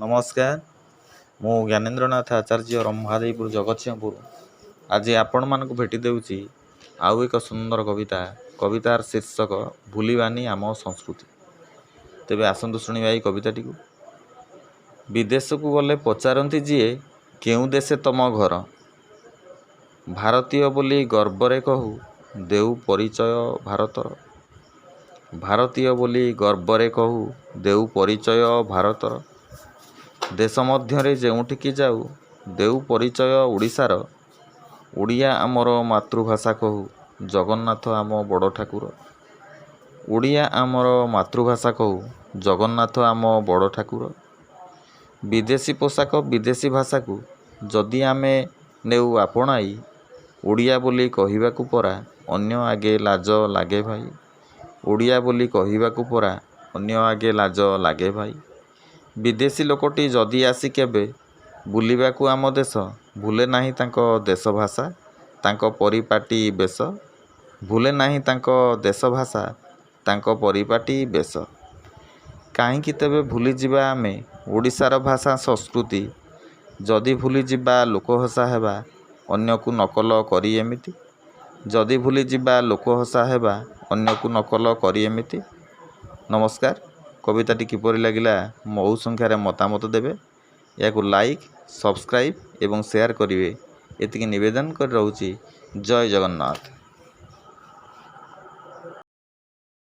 नमस्कार। मु ज्ञानेन्द्रनाथ आचार्य रंभादेपुर जगतसिंहपुर आज आपण मानक भेटी देउची आउ एक सुंदर कवितार शीर्षक भूलिबानी आम संस्कृति। तेबे आसंतु शुणिबा एई कविताटी को। विदेश को गले पचारती जीए केउ देशे तम घर, भारतीय बोली गर्वरे कहू देउ परिचय भारतर। भारतीय बोली गर्वरे कहू देउ परिचय भारतर। देश मध्यरे जेउठिकी जाऊ देउ परिचय ओडिशार। ओडिया आमर मातृभाषा कहू जगन्नाथ आम बड़ ठाकुर। ओडिया आमर मातृभाषा कहू जगन्नाथ आम बड़ ठाकुर। विदेशी पोशाक विदेशी भाषा को जदि आमे नेउ आपणाई, ओडिया बोली कहिबाकू परा अन्य आगे लाज लागे भाई। ओडिया बोली कहिबाकू परा अन्य आगे लाज लागे भाई। विदेशी लोकटी जदि आसी केबे बुलिबाकू आम देश, भूले नाही तांको देश भाषा तांको परिपाटी बेश। भूले नाही तांको देश भाषा तांको परिपाटी बेश। काहींकि तेबे भूली जिबा आमे ओडिशार भाषा संस्कृति, जदि भूली जिबा लोकहसा हेबा अन्यकू नकल करी एमिति। जदि भूली जिबा लोकहसा हेबा अन्यकू नकल करी एमिति। नमस्कार। कविताटी किपरि लागिला बहु संख्यार मतामत देबे। याकू लाइक, सब्सक्राइब एवं शेयर करिवे एतिकी निवेदन कर रहूची। जय जगन्नाथ।